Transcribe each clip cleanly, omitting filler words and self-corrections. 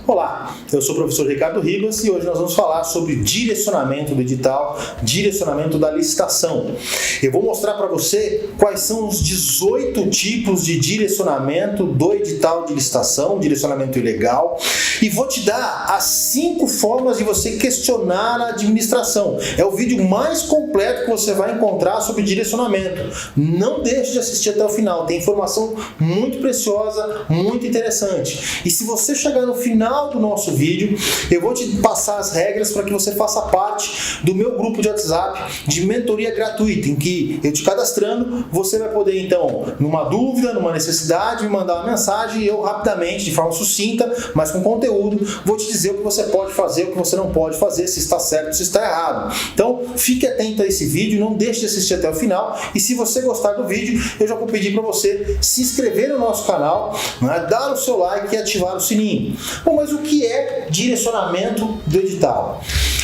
Olá, eu sou o professor Ricardo Ribas e hoje nós vamos falar sobre direcionamento do edital, direcionamento da licitação. Eu vou mostrar para você quais são os 18 tipos de direcionamento do edital de licitação, direcionamento ilegal, e vou te dar as 5 formas de você questionar a administração. É o vídeo mais completo que você vai encontrar sobre direcionamento. Não deixe de assistir até o final, tem informação muito preciosa, muito interessante. E se você chegar no final do nosso vídeo, eu vou te passar as regras para que você faça parte do meu grupo de WhatsApp de mentoria gratuita, em que eu te cadastrando, você vai poder então, numa dúvida, numa necessidade, me mandar uma mensagem e eu rapidamente, de forma sucinta, mas com conteúdo, vou te dizer o que você pode fazer, o que você não pode fazer, se está certo, se está errado. Então, fique atento a esse vídeo, não deixe de assistir até o final, e se você gostar do vídeo, eu já vou pedir para você se inscrever no nosso canal, né, dar o seu like e ativar o sininho. Bom, mas o que é direcionamento do edital?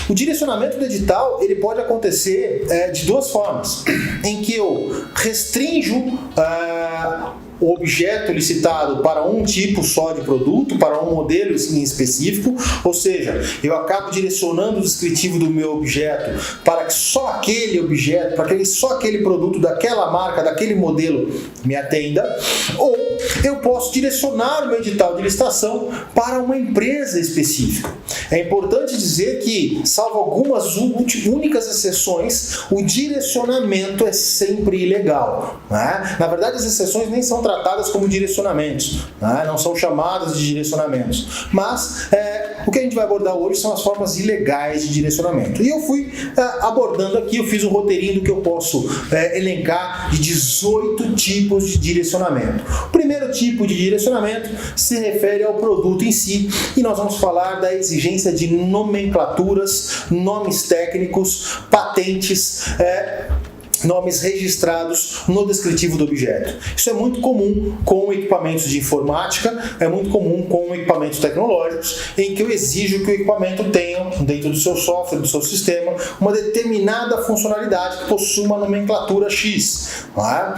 O direcionamento do edital ele pode acontecer de duas formas, em que eu restrinjo o objeto licitado para um tipo só de produto, para um modelo em específico, ou seja, eu acabo direcionando o descritivo do meu objeto para que só aquele objeto, para que só aquele produto daquela marca, daquele modelo me atenda, ou eu posso direcionar o meu edital de licitação para uma empresa específica. É importante dizer que, salvo algumas únicas exceções, o direcionamento é sempre ilegal, né? Na verdade, as exceções nem são tratadas como direcionamentos, né? Não são chamadas de direcionamentos, mas o que a gente vai abordar hoje são as formas ilegais de direcionamento. E eu fui abordando aqui, eu fiz um roteirinho do que eu posso elencar de 18 tipos de direcionamento. O primeiro tipo de direcionamento se refere ao produto em si, e nós vamos falar da exigência de nomenclaturas, nomes técnicos, patentes, nomes registrados no descritivo do objeto. Isso é muito comum com equipamentos de informática, é muito comum com equipamentos tecnológicos, em que eu exijo que o equipamento tenha, dentro do seu software, do seu sistema, uma determinada funcionalidade que possua uma nomenclatura X. Não é?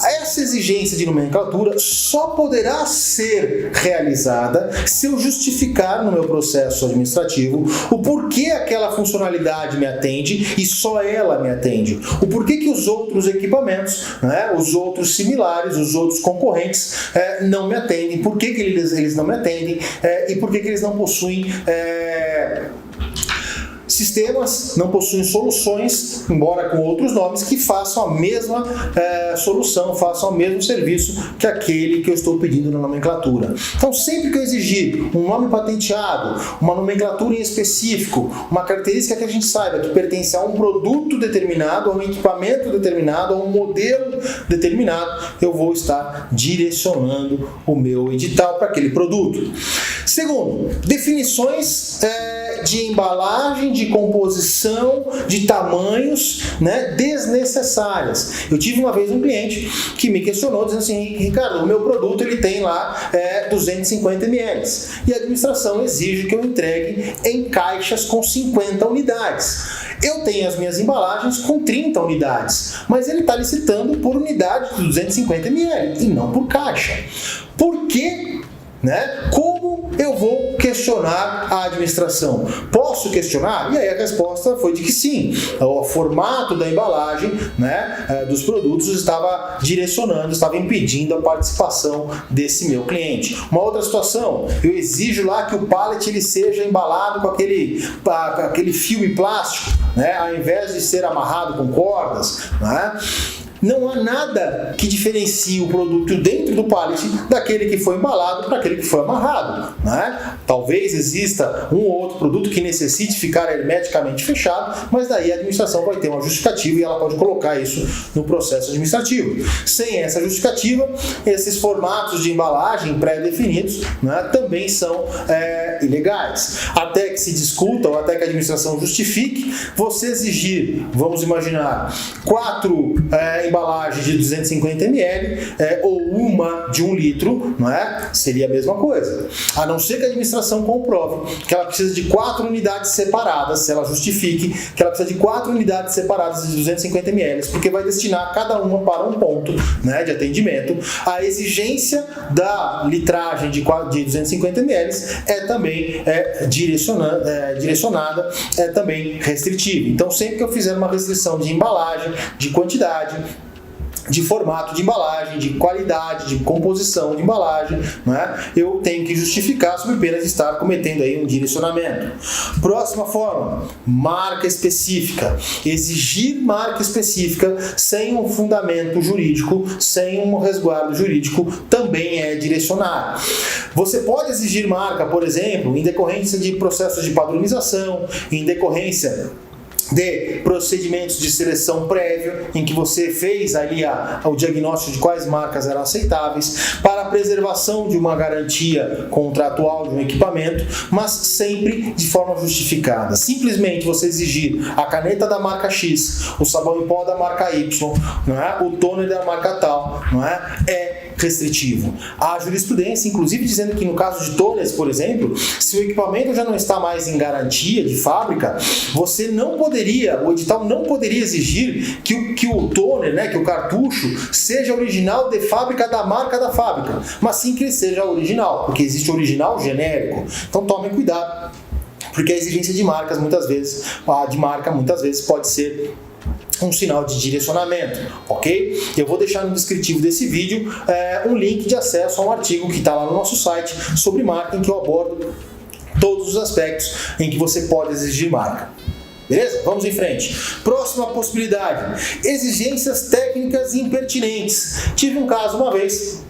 Essa exigência de nomenclatura só poderá ser realizada se eu justificar no meu processo administrativo o porquê aquela funcionalidade me atende e só ela me atende. O porquê que os outros equipamentos, né, os outros similares, os outros concorrentes não me atendem, por que eles não me atendem e por que eles não possuem sistemas, não possuem soluções, embora com outros nomes, que façam a mesma solução, façam o mesmo serviço que aquele que eu estou pedindo na nomenclatura. Então, sempre que eu exigir um nome patenteado, uma nomenclatura em específico, uma característica que a gente saiba que pertence a um produto determinado, a um equipamento determinado, a um modelo determinado, eu vou estar direcionando o meu edital para aquele produto. Segundo, definições de embalagem, de composição, de tamanhos, né, desnecessárias. Eu tive uma vez um cliente que me questionou, dizendo assim: Ricardo, o meu produto ele tem lá 250 ml e a administração exige que eu entregue em caixas com 50 unidades. Eu tenho as minhas embalagens com 30 unidades, mas ele está licitando por unidade de 250 ml e não por caixa. Por quê? Né? Como eu vou questionar a administração? Posso questionar? E aí a resposta foi de que sim. O formato da embalagem, né, dos produtos estava direcionando, estava impedindo a participação desse meu cliente. Uma outra situação, eu exijo lá que o pallet ele seja embalado com aquele filme plástico, né, ao invés de ser amarrado com cordas, né? Não há nada que diferencie o produto dentro do pallet daquele que foi embalado para aquele que foi amarrado, né? Talvez exista um ou outro produto que necessite ficar hermeticamente fechado, mas daí a administração vai ter uma justificativa e ela pode colocar isso no processo administrativo. Sem essa justificativa, esses formatos de embalagem pré-definidos, né, também são ilegais. Até que se discuta ou até que a administração justifique, você exigir, vamos imaginar, 4 embalagens de 250 ml ou uma de 1 litro, não é? Seria a mesma coisa. A não ser que a administração comprove que ela precisa de 4 unidades separadas, se ela justifique que ela precisa de 4 unidades separadas de 250 ml, porque vai destinar cada uma para um ponto, né, de atendimento. A exigência da litragem de 250 ml também direcionada, também restritiva. Então, sempre que eu fizer uma restrição de embalagem, de quantidade, de formato de embalagem, de qualidade, de composição de embalagem, né, eu tenho que justificar sob pena de estar cometendo aí um direcionamento. Próxima forma, marca específica. Exigir marca específica sem um fundamento jurídico, sem um resguardo jurídico, também é direcionar. Você pode exigir marca, por exemplo, em decorrência de processos de padronização, em decorrência de procedimentos de seleção prévio, em que você fez ali o diagnóstico de quais marcas eram aceitáveis, para a preservação de uma garantia contratual de um equipamento, mas sempre de forma justificada. Simplesmente você exigir a caneta da marca X, o sabão em pó da marca Y, não é? O toner da marca tal, não é restritivo. Há jurisprudência, inclusive, dizendo que no caso de toners, por exemplo, se o equipamento já não está mais em garantia de fábrica, você não poderia, o edital não poderia exigir que o toner, né, que o cartucho, seja original de fábrica da marca da fábrica, mas sim que ele seja original, porque existe original genérico. Então tomem cuidado, porque a exigência de marcas muitas vezes pode ser um sinal de direcionamento, ok? Eu vou deixar no descritivo desse vídeo um link de acesso a um artigo que está lá no nosso site sobre marca, em que eu abordo todos os aspectos em que você pode exigir marca. Beleza? Vamos em frente. Próxima possibilidade: exigências técnicas impertinentes. Tive um caso uma vez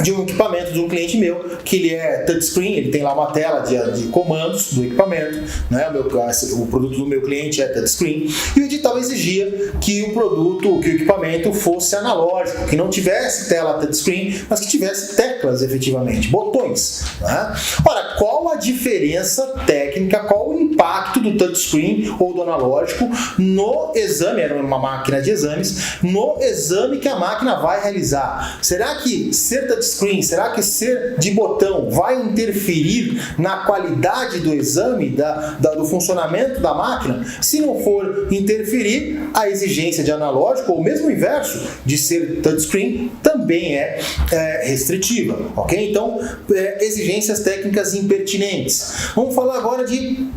de um equipamento de um cliente meu, que ele é touchscreen, ele tem lá uma tela de comandos do equipamento, né? O produto do meu cliente é touchscreen, e o edital exigia que o equipamento fosse analógico, que não tivesse tela touchscreen, mas que tivesse teclas efetivamente, botões, né? Ora, qual a diferença técnica, qual o impacto do touchscreen ou do analógico no exame, era uma máquina de exames, no exame que a máquina vai realizar? Será que ser touchscreen, será que ser de botão vai interferir na qualidade do exame, do funcionamento da máquina? Se não for interferir, a exigência de analógico, ou mesmo o inverso, de ser touchscreen, também é restritiva, ok? Então, exigências técnicas impertinentes. Vamos falar agora de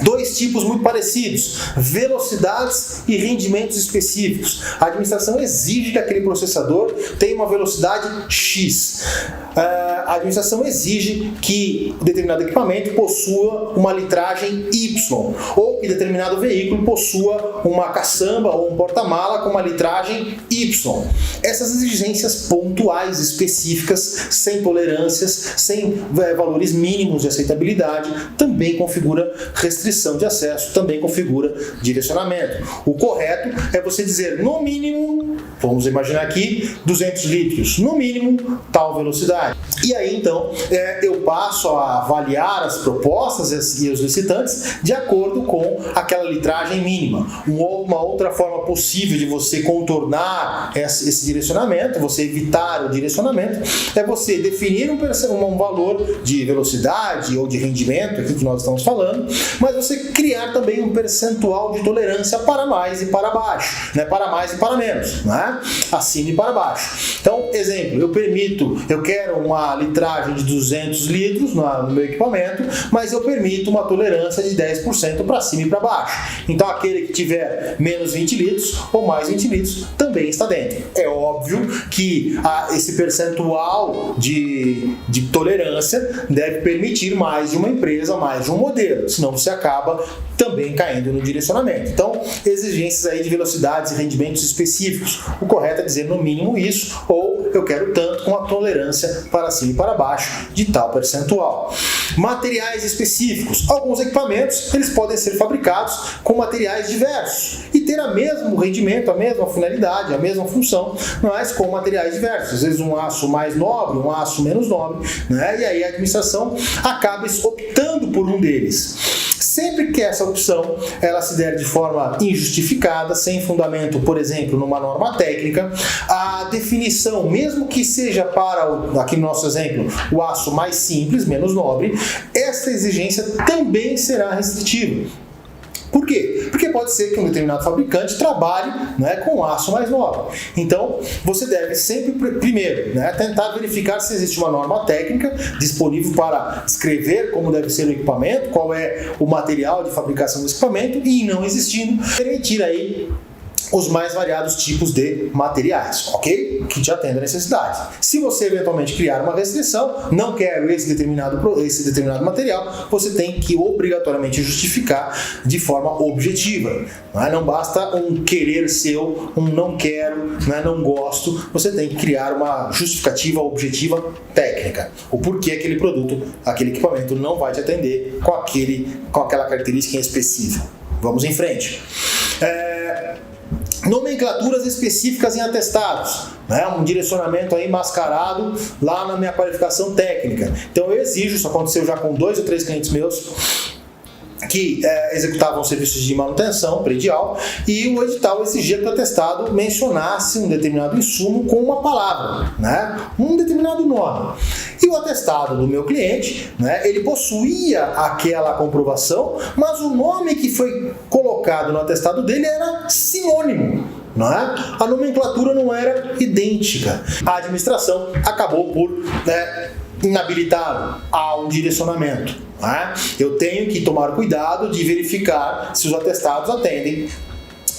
dois tipos muito parecidos: velocidades e rendimentos específicos. A administração exige que aquele processador tenha uma velocidade X. A administração exige que determinado equipamento possua uma litragem Y, ou que determinado veículo possua uma caçamba ou um porta-mala com uma litragem Y. Essas exigências pontuais, específicas, sem tolerâncias, sem valores mínimos de aceitabilidade, também configura restrição de acesso, também configura direcionamento. O correto é você dizer, no mínimo, vamos imaginar aqui, 200 litros, no mínimo, tal velocidade. E aí, então, eu passo a avaliar as propostas e os licitantes de acordo com aquela litragem mínima. Uma outra forma possível de você contornar esse direcionamento, você evitar o direcionamento, é você definir um valor de velocidade ou de rendimento, aqui que nós estamos falando, mas você criar também um percentual de tolerância para mais e para baixo, né? Para mais e para menos, né? Acima e para baixo. Então, exemplo, eu quero uma litragem de 200 litros no meu equipamento, mas eu permito uma tolerância de 10% para cima e para baixo. Então, aquele que tiver menos 20 litros ou mais 20 litros também está dentro. É óbvio que esse percentual de tolerância deve permitir mais de uma empresa, mais de um modelo, senão você acaba também caindo no direcionamento. Então, exigências aí de velocidades e rendimentos específicos. O correto é dizer no mínimo isso, ou eu quero tanto com a tolerância para cima e para baixo de tal percentual. Materiais específicos. Alguns equipamentos, eles podem ser fabricados com materiais diversos e ter o mesmo rendimento, a mesma finalidade, a mesma função, mas com materiais diversos. Às vezes um aço mais nobre, um aço menos nobre, né? E aí a administração acaba optando por um deles. Sempre que essa opção ela se der de forma injustificada, sem fundamento, por exemplo, numa norma técnica, a definição, mesmo que seja para, aqui no nosso exemplo, o aço mais simples, menos nobre, essa exigência também será restritiva. Por quê? Porque pode ser que um determinado fabricante trabalhe, né, com aço mais nobre. Então, você deve sempre, primeiro, né, tentar verificar se existe uma norma técnica disponível para escrever como deve ser o equipamento, qual é o material de fabricação do equipamento, e não existindo, permitir aí os mais variados tipos de materiais, ok? Que te atendam a necessidade. Se você eventualmente criar uma restrição, não quero esse determinado material, você tem que obrigatoriamente justificar de forma objetiva. Não basta um querer seu, um não quero, não gosto, você tem que criar uma justificativa objetiva técnica. O porquê aquele produto, aquele equipamento não vai te atender com aquela característica em específico. Vamos em frente. Nomenclaturas específicas em atestados, um direcionamento aí mascarado lá na minha qualificação técnica. Então eu exijo, isso aconteceu já com 2 ou 3 clientes meus que executavam serviços de manutenção predial, e o edital exigia que o atestado mencionasse um determinado insumo com uma palavra, um determinado nome. E o atestado do meu cliente, ele possuía aquela comprovação, mas o nome que foi colocado no atestado dele era sinônimo. A nomenclatura não era idêntica. A administração acabou por inabilitá-lo a um direcionamento. Eu tenho que tomar cuidado de verificar se os atestados atendem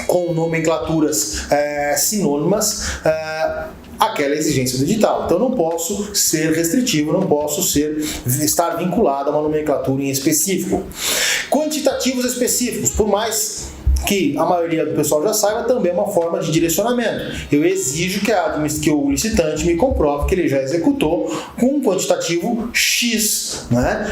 com nomenclaturas sinônimas aquela exigência do edital. Então não posso ser restritivo, não posso estar vinculado a uma nomenclatura em específico. Quantitativos específicos, por mais que a maioria do pessoal já saiba, também é uma forma de direcionamento. Eu exijo que o licitante me comprove que ele já executou com um quantitativo X,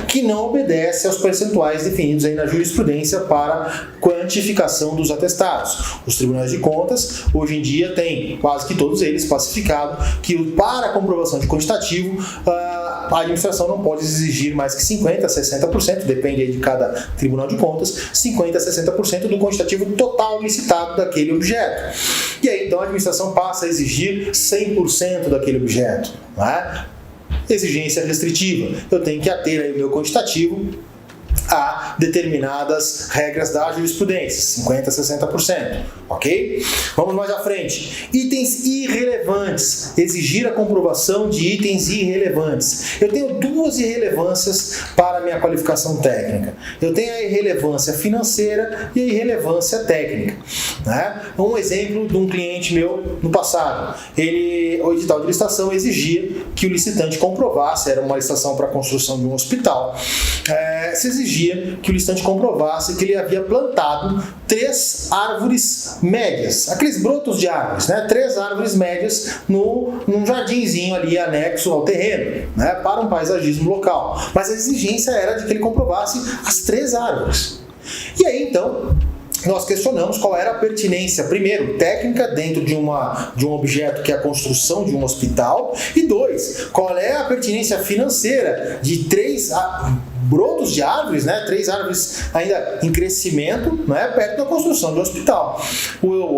que não obedece aos percentuais definidos aí na jurisprudência para quantificação dos atestados. Os tribunais de contas, hoje em dia, têm quase que todos eles pacificado que para a comprovação de quantitativo, a administração não pode exigir mais que 50% a 60%, depende aí de cada tribunal de contas, 50% a 60% do quantitativo total licitado daquele objeto. E aí, então, a administração passa a exigir 100% daquele objeto. Exigência restritiva. Eu tenho que ater aí o meu quantitativo a determinadas regras da jurisprudência, 50% a 60%, ok? Vamos mais à frente. Itens irrelevantes. Exigir a comprovação de itens irrelevantes. Eu tenho 2 irrelevâncias para a minha qualificação técnica. Eu tenho a irrelevância financeira e a irrelevância técnica. Um exemplo de um cliente meu no passado. O edital de licitação exigia que o licitante comprovasse, era uma licitação para a construção de um hospital, se exigia que o licitante comprovasse que ele havia plantado 3 árvores médias, aqueles brotos de árvores, 3 árvores médias num jardinzinho ali anexo ao terreno, para um paisagismo local. Mas a exigência era de que ele comprovasse as 3 árvores. E aí, então, nós questionamos qual era a pertinência, primeiro, técnica dentro de um objeto que é a construção de um hospital, e 2, qual é a pertinência financeira de 3 brotos de árvores, 3 árvores ainda em crescimento, perto da construção do hospital.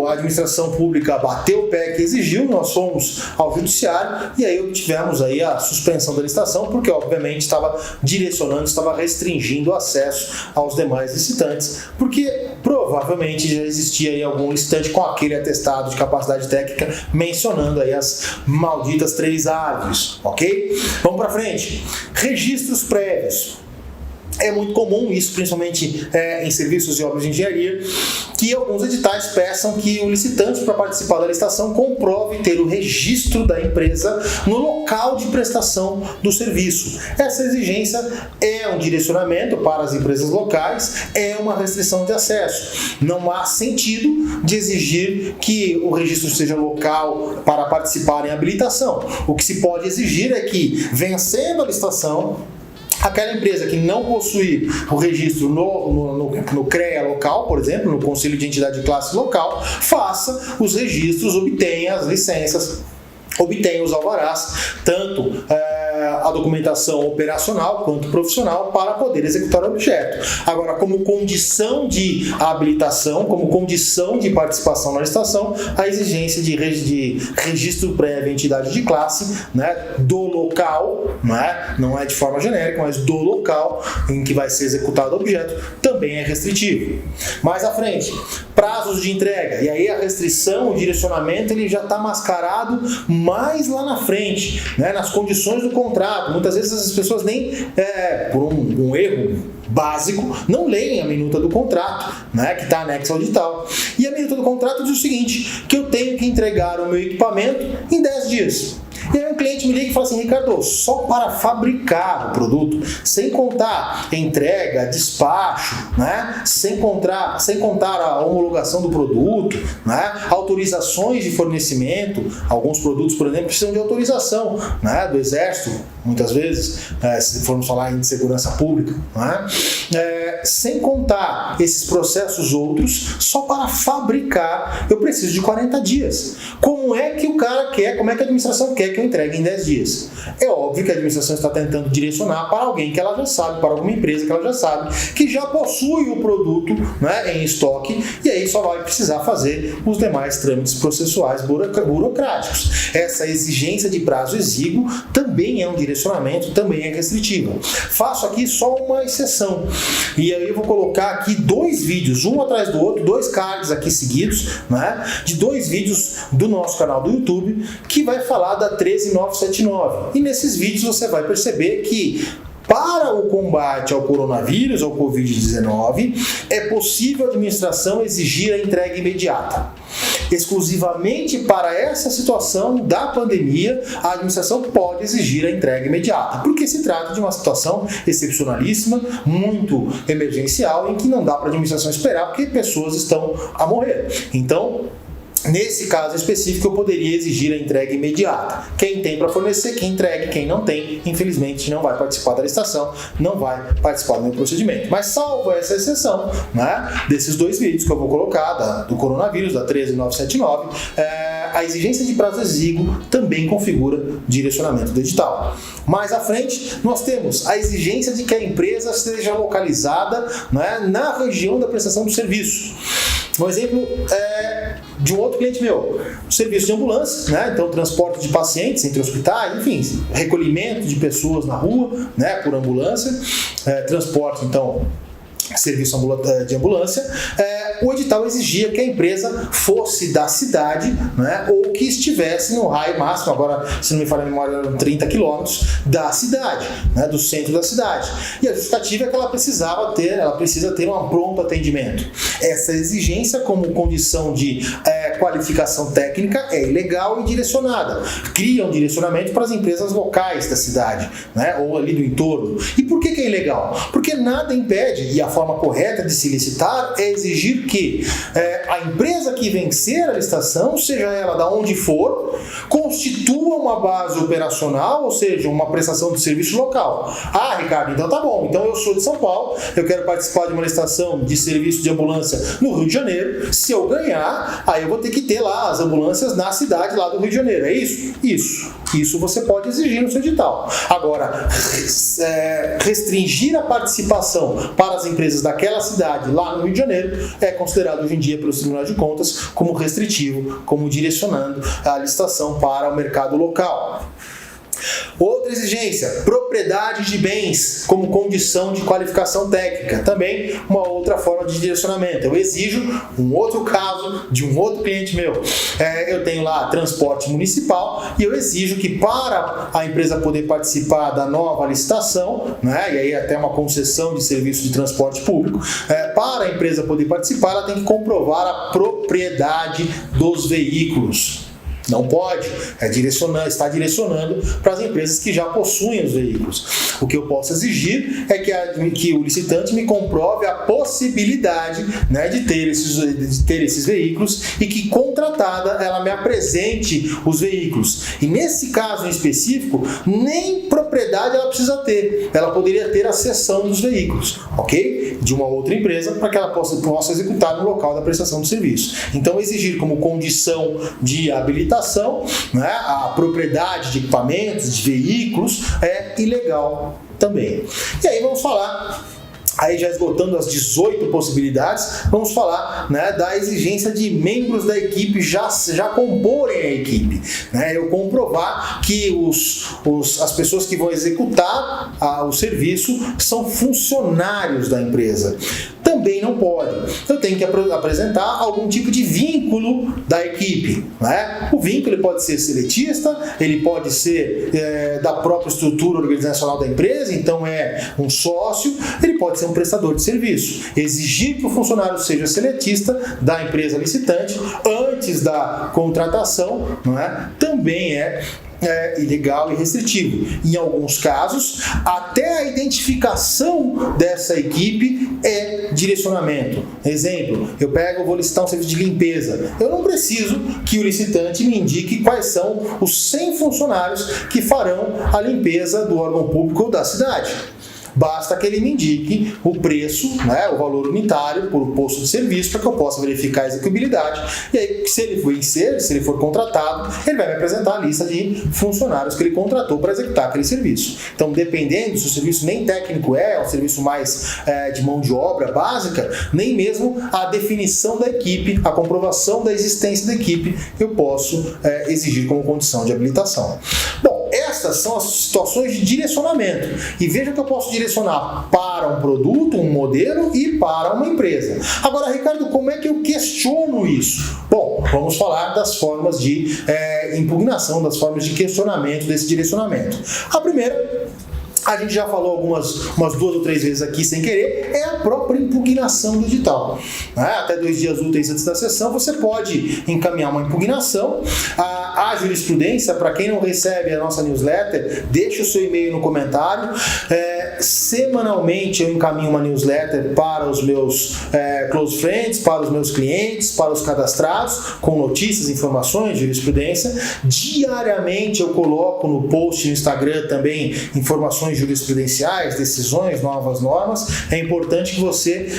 A administração pública bateu o pé que exigiu, nós fomos ao judiciário e aí obtivemos aí a suspensão da licitação, porque obviamente estava direcionando, estava restringindo o acesso aos demais licitantes, porque provavelmente já existia aí algum licitante com aquele atestado de capacidade técnica mencionando aí as malditas 3 árvores, ok? Vamos para frente. Registros prévios. É muito comum isso, principalmente em serviços e obras de engenharia, que alguns editais peçam que o licitante, para participar da licitação, comprove ter o registro da empresa no local de prestação do serviço. Essa exigência é um direcionamento para as empresas locais, é uma restrição de acesso. Não há sentido de exigir que o registro seja local para participar em habilitação. O que se pode exigir é que, vencendo a licitação, aquela empresa que não possuir o registro no CREA local, por exemplo, no Conselho de Entidade de Classe local, faça os registros, obtenha as licenças, obtenha os alvarás, tanto a documentação operacional quanto profissional para poder executar o objeto. Agora, como condição de habilitação, como condição de participação na licitação, a exigência de registro prévio em entidade de classe, né, do local, né, não é de forma genérica, mas do local em que vai ser executado o objeto, também é restritivo. Mais à frente, prazos de entrega. E aí a restrição, o direcionamento, ele já está mascarado mais lá na frente, né, nas condições do contrato. Muitas vezes as pessoas nem, por um erro básico, não leem a minuta do contrato, né, que está anexo ao edital. E a minuta do contrato diz o seguinte, que eu tenho que entregar o meu equipamento em 10 dias. E aí um cliente me liga e fala assim, Ricardo, só para fabricar o produto, sem contar entrega, despacho, né? sem contar a homologação do produto, né? Autorizações de fornecimento, alguns produtos, por exemplo, precisam de autorização, né? Do Exército, muitas vezes, se formos falar em segurança pública, né? Sem contar esses processos outros, só para fabricar eu preciso de 40 dias. Como é que o cara quer, como é que a administração quer que eu entregue em 10 dias? É óbvio que a administração está tentando direcionar para alguém que ela já sabe, para alguma empresa que ela já sabe, que já possui o produto, né, em estoque, e aí só vai precisar fazer os demais trâmites processuais burocráticos. Essa exigência de prazo exíguo também é um direcionamento, também é restritiva. Faço aqui só uma exceção, e aí eu vou colocar aqui 2 vídeos, um atrás do outro, 2 cards aqui seguidos, né, de 2 vídeos do nosso canal do YouTube, que vai falar da 13979. E nesses vídeos você vai perceber que para o combate ao coronavírus, ao Covid-19, é possível a administração exigir a entrega imediata. Exclusivamente para essa situação da pandemia, a administração pode exigir a entrega imediata, porque se trata de uma situação excepcionalíssima, muito emergencial, em que não dá para a administração esperar, porque pessoas estão a morrer. Então, nesse caso específico, eu poderia exigir a entrega imediata. Quem tem para fornecer, que entregue. Quem não tem, infelizmente, não vai participar da licitação, não vai participar do meu procedimento. Mas salvo essa exceção, né, desses 2 vídeos que eu vou colocar, do coronavírus, da 13979, a exigência de prazo exíguo também configura direcionamento do edital. Mais à frente, nós temos a exigência de que a empresa esteja localizada, né, na região da prestação do serviço. Um exemplo de um outro cliente meu, serviço de ambulância, né? Então transporte de pacientes entre hospitais, enfim, recolhimento de pessoas na rua, né, por ambulância, transporte, então, serviço de ambulância. O edital exigia que a empresa fosse da cidade, né, ou que estivesse no raio máximo, agora, se não me falha a memória, eram 30 quilômetros da cidade, né, do centro da cidade. E a justificativa é que ela precisa ter um pronto atendimento. Essa exigência, como condição de qualificação técnica, é ilegal e direcionada. Cria um direcionamento para as empresas locais da cidade, né, ou ali do entorno. E por que é ilegal? Porque nada impede, e a forma correta de se licitar é exigir que a empresa que vencer a licitação, seja ela da onde for, constitua uma base operacional, ou seja, uma prestação de serviço local. Ah, Ricardo, então tá bom. Então eu sou de São Paulo, eu quero participar de uma licitação de serviço de ambulância no Rio de Janeiro. Se eu ganhar, aí eu vou ter que ter lá as ambulâncias na cidade lá do Rio de Janeiro. É isso? Isso você pode exigir no seu edital. Agora, restringir a participação para as empresas daquela cidade lá no Rio de Janeiro é considerado hoje em dia pelos tribunais de contas como restritivo, como direcionando a licitação para o mercado local. Outra exigência, propriedade de bens como condição de qualificação técnica. Também uma outra forma de direcionamento. Eu exijo um outro caso de um outro cliente meu. Eu tenho lá transporte municipal e eu exijo que para a empresa poder participar da nova licitação, né, e aí até uma concessão de serviço de transporte público, para a empresa poder participar, ela tem que comprovar a propriedade dos veículos. Não pode, está direcionando para as empresas que já possuem os veículos. O que eu posso exigir é que o licitante me comprove a possibilidade, né, de ter esses veículos e que, contratada, ela me apresente os veículos. E nesse caso em específico, nem propriedade ela precisa ter. Ela poderia ter a cessão dos veículos, ok? De uma outra empresa para que ela possa executar no local da prestação do serviço. Então, exigir como condição de habilitação contratação, né, a propriedade de equipamentos, de veículos, é ilegal também. E aí vamos falar, aí já esgotando as 18 possibilidades, vamos falar, né, da exigência de membros da equipe já comporem a equipe. Né? Eu comprovar que as pessoas que vão executar o serviço são funcionários da empresa. Também não pode. Eu tenho que apresentar algum tipo de vínculo da equipe. Né? O vínculo ele pode ser seletista, ele pode ser da própria estrutura organizacional da empresa, então é um sócio, ele pode ser um prestador de serviço. Exigir que o funcionário seja seletista da empresa licitante antes da contratação, não é? Também é ilegal e restritivo. Em alguns casos, até a identificação dessa equipe é direcionamento. Exemplo, vou licitar um serviço de limpeza. Eu não preciso que o licitante me indique quais são os 100 funcionários que farão a limpeza do órgão público ou da cidade. Basta que ele me indique o preço, né, o valor unitário por posto de serviço, para que eu possa verificar a execuibilidade. E aí, se ele for contratado, ele vai me apresentar a lista de funcionários que ele contratou para executar aquele serviço. Então, dependendo se o serviço nem técnico é um serviço mais de mão de obra básica, nem mesmo a definição da equipe, a comprovação da existência da equipe, eu posso exigir como condição de habilitação. Bom, essas são as situações de direcionamento. E veja que eu posso direcionar para um produto, um modelo e para uma empresa. Agora, Ricardo, como é que eu questiono isso? Bom, vamos falar das formas de impugnação, das formas de questionamento desse direcionamento. A primeira, a gente já falou umas 2 ou 3 vezes aqui sem querer, é a própria impugnação do edital. Até 2 dias úteis antes da sessão, você pode encaminhar uma impugnação. A jurisprudência, para quem não recebe a nossa newsletter, deixa o seu e-mail no comentário. Semanalmente eu encaminho uma newsletter para os meus close friends, para os meus clientes, para os cadastrados, com notícias, informações, jurisprudência. Diariamente eu coloco no post no Instagram também informações jurisprudenciais, decisões, novas normas. É importante que você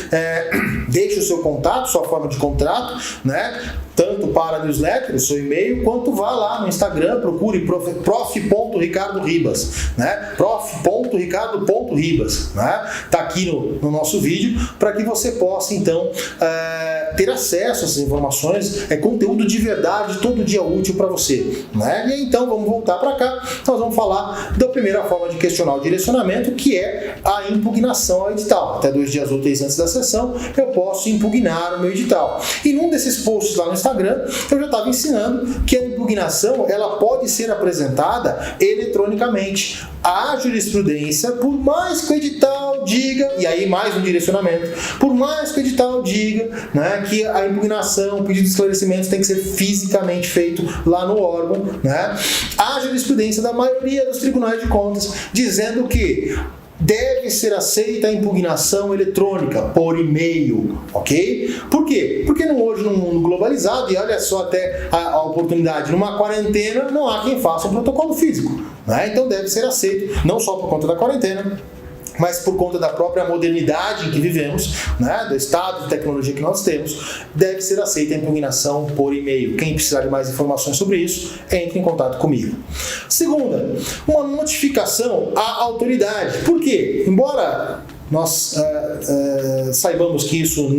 deixe o seu contato, sua forma de contrato, né? Tanto para a newsletter, o seu e-mail, quanto vá lá no Instagram, procure prof.ricardo.ribas, né? prof.ricardo.ribas, né? Tá aqui no nosso vídeo, para que você possa, então, ter acesso a essas informações, conteúdo de verdade, todo dia útil para você, né? E então, vamos voltar para cá, nós vamos falar da primeira forma de questionar o direcionamento, que é a impugnação ao edital. Até 2 dias úteis antes da sessão, eu posso impugnar o meu edital. E num desses posts lá no Instagram, eu já estava ensinando que a impugnação ela pode ser apresentada eletronicamente. A jurisprudência, por mais que o edital diga, e aí mais um direcionamento, por mais que o edital diga, né, que a impugnação, o pedido de esclarecimento tem que ser fisicamente feito lá no órgão, né, a jurisprudência da maioria dos tribunais de contas dizendo que deve ser aceita a impugnação eletrônica por e-mail, ok? Por quê? Porque hoje, num mundo globalizado, e olha só até a oportunidade, numa quarentena, não há quem faça um protocolo físico, né? Então deve ser aceito, não só por conta da quarentena, mas por conta da própria modernidade em que vivemos, né, do estado de tecnologia que nós temos, deve ser aceita a impugnação por e-mail. Quem precisar de mais informações sobre isso, entre em contato comigo. Segunda, uma notificação à autoridade. Por quê? Embora nós saibamos que isso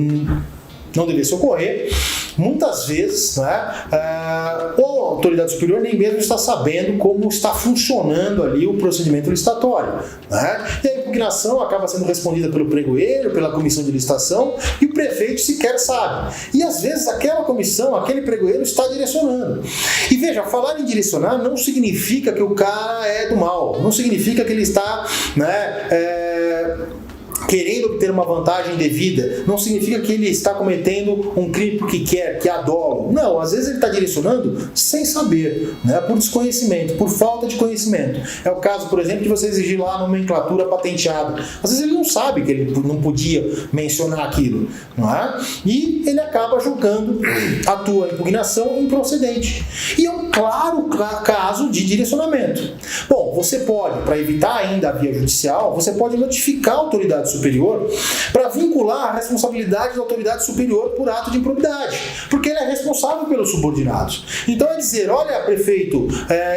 não devesse ocorrer, muitas vezes, né, a autoridade superior nem mesmo está sabendo como está funcionando ali o procedimento licitatório, né? E a impugnação acaba sendo respondida pelo pregoeiro, pela comissão de licitação, e o prefeito sequer sabe. E às vezes aquela comissão, aquele pregoeiro está direcionando. E veja, falar em direcionar não significa que o cara é do mal, não significa que ele está, né, querendo obter uma vantagem devida, não significa que ele está cometendo um crime porque quer, que há dolo. Não, às vezes ele está direcionando sem saber, né, por desconhecimento, por falta de conhecimento. É o caso, por exemplo, de você exigir lá a nomenclatura patenteada. Às vezes ele não sabe que ele não podia mencionar aquilo, não é? E ele acaba julgando a tua impugnação improcedente. E é um claro caso de direcionamento. Bom, você pode, para evitar ainda a via judicial, você pode notificar a autoridade superior superior para vincular a responsabilidade da autoridade superior por ato de improbidade, porque ele é responsável pelos subordinados. Então é dizer, olha, prefeito,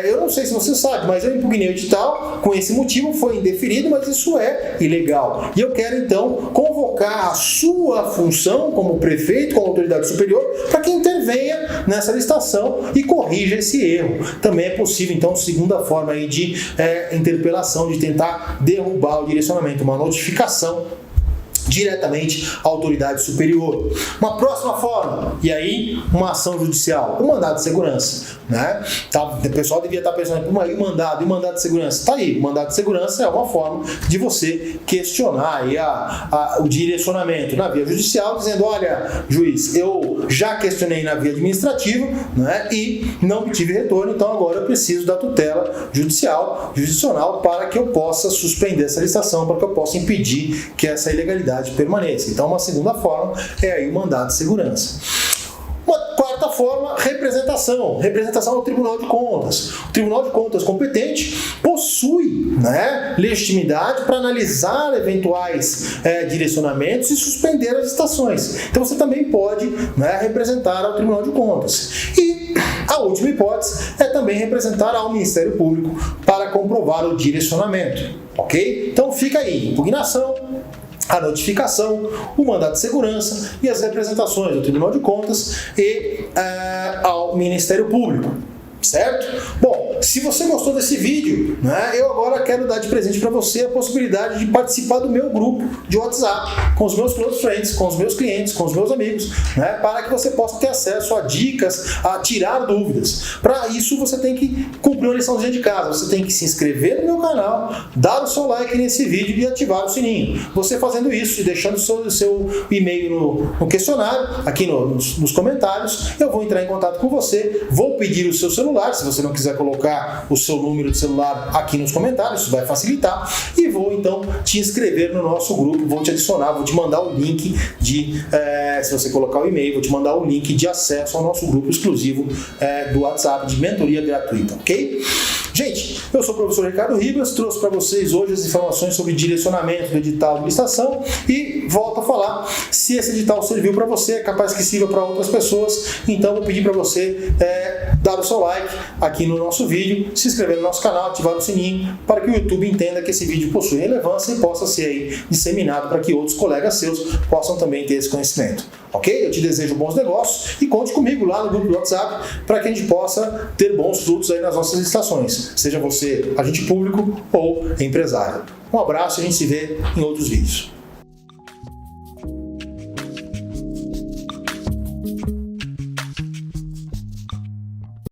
eu não sei se você sabe, mas eu impugnei o edital, com esse motivo foi indeferido, mas isso é ilegal. E eu quero então convocar a sua função como prefeito, como autoridade superior, para que intervenha nessa licitação e corrija esse erro. Também é possível, então, segunda forma aí de interpelação, de tentar derrubar o direcionamento, uma notificação diretamente à autoridade superior. Uma próxima forma, e aí uma ação judicial, o mandado de segurança. Né? O pessoal devia estar pensando, e o mandado de segurança? Está aí, o mandado de segurança é uma forma de você questionar aí o direcionamento na via judicial, dizendo, olha, juiz, eu já questionei na via administrativa, né, e não obtive retorno, então agora eu preciso da tutela jurisdicional para que eu possa suspender essa licitação, para que eu possa impedir que essa ilegalidade permaneça. Então, uma segunda forma é aí o mandado de segurança. Uma quarta forma, representação. Representação no Tribunal de Contas. O Tribunal de Contas competente possui, né, legitimidade para analisar eventuais direcionamentos e suspender as licitações. Então, você também pode, né, representar ao Tribunal de Contas. E a última hipótese é também representar ao Ministério Público para comprovar o direcionamento. Ok? Então, fica aí. Impugnação, a notificação, o mandado de segurança e as representações do Tribunal de Contas e ao Ministério Público. Certo? Bom, se você gostou desse vídeo, né, eu agora quero dar de presente para você a possibilidade de participar do meu grupo de WhatsApp, com os meus close friends, com os meus clientes, com os meus amigos, né, para que você possa ter acesso a dicas, a tirar dúvidas. Para isso, você tem que cumprir uma liçãozinha de casa. Você tem que se inscrever no meu canal, dar o seu like nesse vídeo e ativar o sininho. Você fazendo isso e deixando o seu e-mail no questionário, aqui nos comentários, eu vou entrar em contato com você, vou pedir o seu celular, se você não quiser colocar o seu número de celular aqui nos comentários, isso vai facilitar, e vou então te inscrever no nosso grupo, vou te adicionar, vou te mandar o link se você colocar o e-mail, vou te mandar o link de acesso ao nosso grupo exclusivo do WhatsApp de mentoria gratuita, ok? Gente, eu sou o professor Ricardo Ribas, trouxe para vocês hoje as informações sobre direcionamento do edital de licitação e volto a falar, se esse edital serviu para você, é capaz que sirva para outras pessoas, então vou pedir para você dar o seu like aqui no nosso vídeo, se inscrever no nosso canal, ativar o sininho, para que o YouTube entenda que esse vídeo possui relevância e possa ser aí disseminado para que outros colegas seus possam também ter esse conhecimento. Ok? Eu te desejo bons negócios e conte comigo lá no grupo do WhatsApp para que a gente possa ter bons frutos aí nas nossas licitações, seja você agente público ou empresário. Um abraço e a gente se vê em outros vídeos.